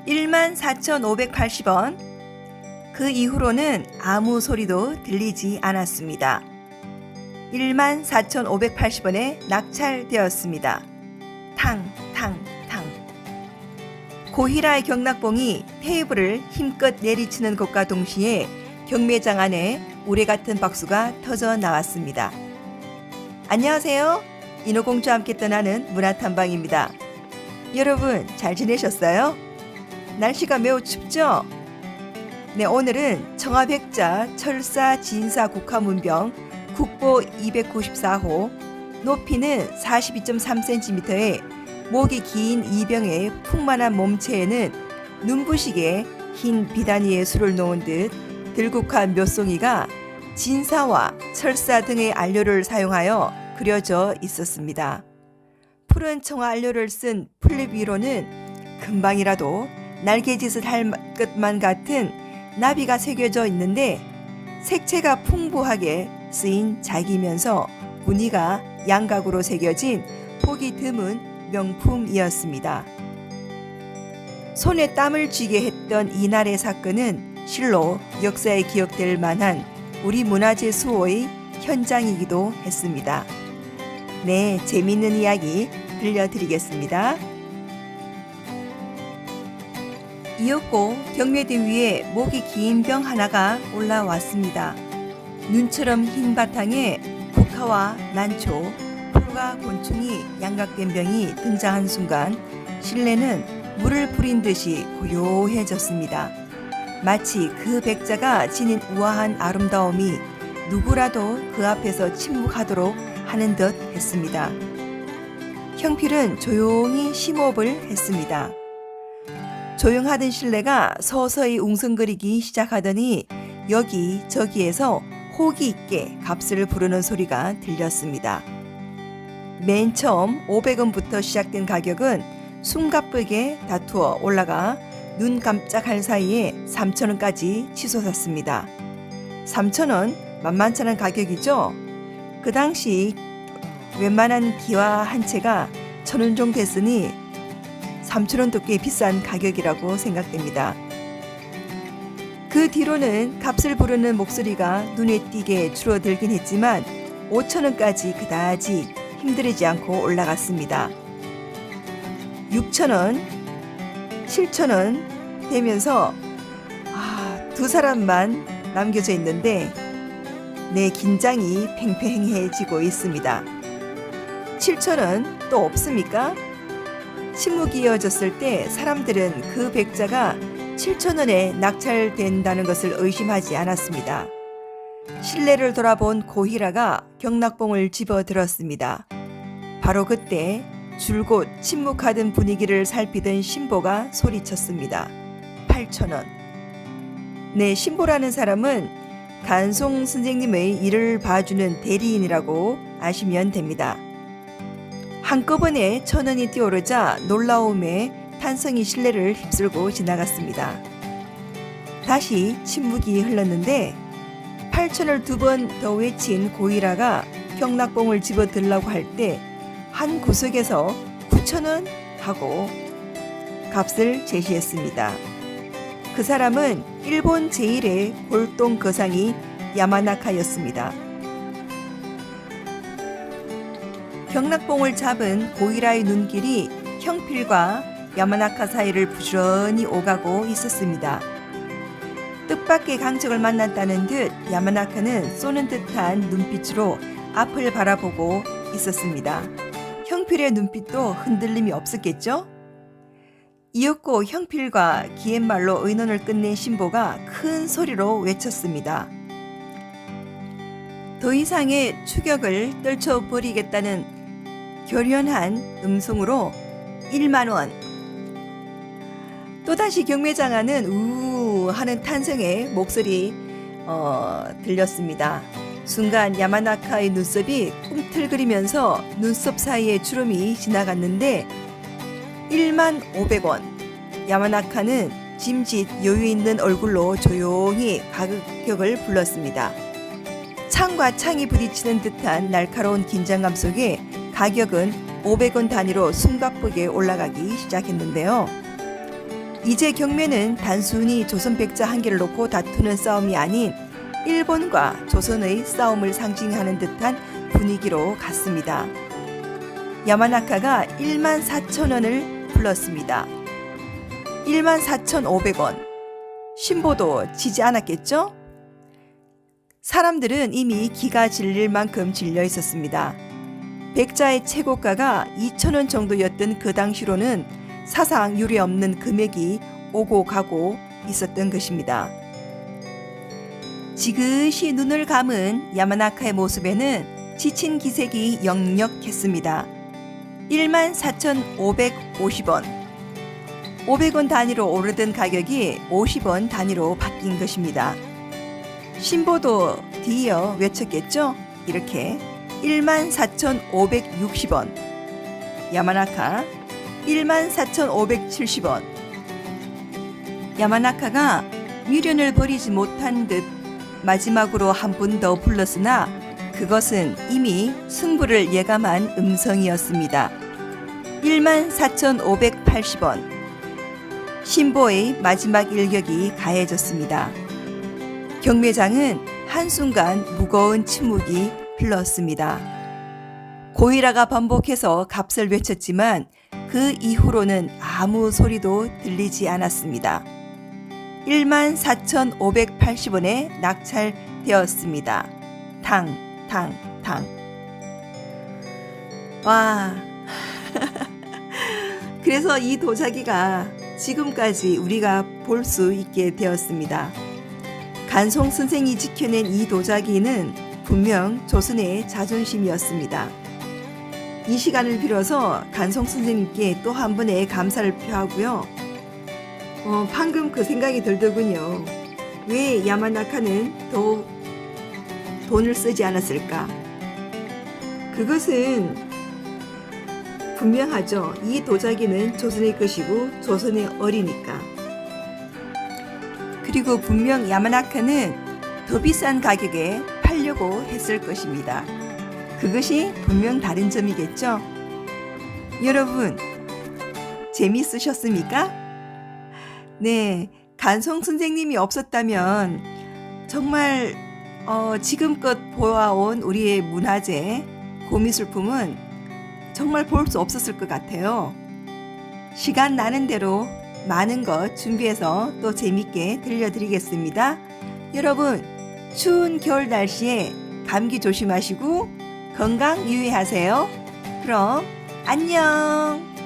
14,580원. 그 이후로는 아무 소리도 들리지 않았습니다. 14,580원에 낙찰되었습니다. 탕, 탕, 탕. 고희라의 경락봉이 테이블을 힘껏 내리치는 것과 동시에 경매장 안에 우레같은 박수가 터져 나왔습니다. 안녕하세요. 인어공주와 함께 떠나는 문화탐방입니다. 여러분 잘 지내셨어요? 날씨가 매우 춥죠? 네, 오늘은 청화백자 철사 진사 국화문병 국보 294호, 높이는 42.3cm의 목이 긴 이병의 풍만한 몸체에는 눈부시게 흰 비단위에 술을 놓은 듯 들국화 묘송이가 진사와 철사 등의 안료를 사용하여 그려져 있었습니다. 푸른 청화 안료를 쓴 풀잎 위로는 금방이라도 날개짓을 할 것만 같은 나비가 새겨져 있는데 색채가 풍부하게 쓰인 작이면서 무늬가 양각으로 새겨진 보기 드문 명품이었습니다. 손에 땀을 쥐게 했던 이날의 사건은 실로 역사에 기억될 만한 우리 문화재 수호의 현장이기도 했습니다. 네, 재미있는 이야기 들려드리겠습니다. 이윽고 경매대 위에 목이 긴 병 하나가 올라왔습니다. 눈처럼 흰 바탕에 국화와 난초, 풀과 곤충이 양각된 병이 등장한 순간 실내는 물을 뿌린 듯이 고요해졌습니다. 마치 그 백자가 지닌 우아한 아름다움이 누구라도 그 앞에서 침묵하도록 하는 듯 했습니다. 형필은 조용히 심호흡을 했습니다. 조용하던 실내가 서서히 웅성거리기 시작하더니 여기저기에서 호기 있게 값을 부르는 소리가 들렸습니다. 맨 처음 500원부터 시작된 가격은 숨가쁘게 다투어 올라가 눈 깜짝할 사이에 3,000원까지 치솟았습니다. 3,000원 만만찮은 가격이죠? 그 당시 웬만한 기와 한 채가 1,000원 정도 됐으니 3,000원도 꽤 비싼 가격이라고 생각됩니다. 그 뒤로는 값을 부르는 목소리가 눈에 띄게 줄어들긴 했지만 5,000원까지 그다지 힘들이지 않고 올라갔습니다. 6,000원, 7,000원 되면서 두 사람만 남겨져 있는데 내 긴장이 팽팽해지고 있습니다. 7,000원 또 없습니까? 침묵이 이어졌을 때 사람들은 그 백자가 7,000원에 낙찰된다는 것을 의심하지 않았습니다. 실내를 돌아본 고희라가 경락봉을 집어들었습니다. 바로 그때 줄곧 침묵하던 분위기를 살피던 신보가 소리쳤습니다. 8,000원. 네, 신보라는 사람은 간송 선생님의 일을 봐주는 대리인이라고 아시면 됩니다. 한꺼번에 1,000원이 뛰어오르자 놀라움에 탄성이 실내를 휩쓸고 지나갔습니다. 다시 침묵이 흘렀는데 8,000원을 2번 더 외친 고희라가 경락봉을 집어들라고 할 때 한 구석에서 9,000원 하고 값을 제시했습니다. 그 사람은 일본 제1의 골동 거상이 야마나카였습니다. 경락봉을 잡은 고희라의 눈길이 형필과 야마나카 사이를 부지런히 오가고 있었습니다. 뜻밖의 강적을 만났다는 듯 야마나카는 쏘는 듯한 눈빛으로 앞을 바라보고 있었습니다. 형필의 눈빛도 흔들림이 없었겠죠? 이윽고 형필과 기앰말로 의논을 끝낸 신보가 큰 소리로 외쳤습니다. 더 이상의 추격을 떨쳐버리겠다는 결연한 음성으로 1만 원. 또다시 경매장 안은 우우 하는 탄성의 목소리 들렸습니다. 순간 야마나카의 눈썹이 꿈틀거리면서 눈썹 사이에 주름이 지나갔는데 15,000원. 야마나카는 짐짓 여유 있는 얼굴로 조용히 가격을 불렀습니다. 창과 창이 부딪히는 듯한 날카로운 긴장감 속에 가격은 500원 단위로 숨가쁘게 올라가기 시작했는데요. 이제 경매는 단순히 조선 백자 한 개를 놓고 다투는 싸움이 아닌 일본과 조선의 싸움을 상징하는 듯한 분위기로 갔습니다. 야마나카가 14,000원을 불렀습니다. 14,500원. 신보도 지지 않았겠죠? 사람들은 이미 기가 질릴 만큼 질려 있었습니다. 백자의 최고가가 2,000원 정도였던 그 당시로는 사상 유례 없는 금액이 오고 가고 있었던 것입니다. 지그시 눈을 감은 야마나카의 모습에는 지친 기색이 역력했습니다. 14,550원. 500원 단위로 오르던 가격이 50원 단위로 바뀐 것입니다. 신보도 뒤이어 외쳤겠죠? 이렇게 14,560원. 야마나카 14,570원. 야마나카가 미련을 버리지 못한 듯 마지막으로 한 분 더 불렀으나 그것은 이미 승부를 예감한 음성이었습니다. 14,580원. 신보의 마지막 일격이 가해졌습니다. 경매장은 한순간 무거운 침묵이 흘렀습니다. 고이라가 반복해서 값을 외쳤지만 그 이후로는 아무 소리도 들리지 않았습니다. 14,580원에 낙찰되었습니다. 탕. 와. 그래서 이 도자기가 지금까지 우리가 볼 수 있게 되었습니다. 간송 선생이 지켜낸 이 도자기는 분명 조선의 자존심이었습니다. 이 시간을 빌어서 간송 선생님께 또 한 번의 감사를 표하고요. 방금 그 생각이 들더군요. 왜 야마나카는 더 돈을 쓰지 않았을까? 그것은 분명하죠. 이 도자기는 조선의 것이고 조선의 어리니까. 그리고 분명 야마나카는 더 비싼 가격에 팔려고 했을 것입니다. 그것이 분명 다른 점이겠죠. 여러분, 재미있으셨습니까? 네, 간송 선생님이 없었다면 정말 지금껏 보아온 우리의 문화재, 고미술품은 정말 볼 수 없었을 것 같아요. 시간 나는 대로 많은 것 준비해서 또 재밌게 들려드리겠습니다. 여러분, 추운 겨울 날씨에 감기 조심하시고 건강 유의하세요. 그럼 안녕.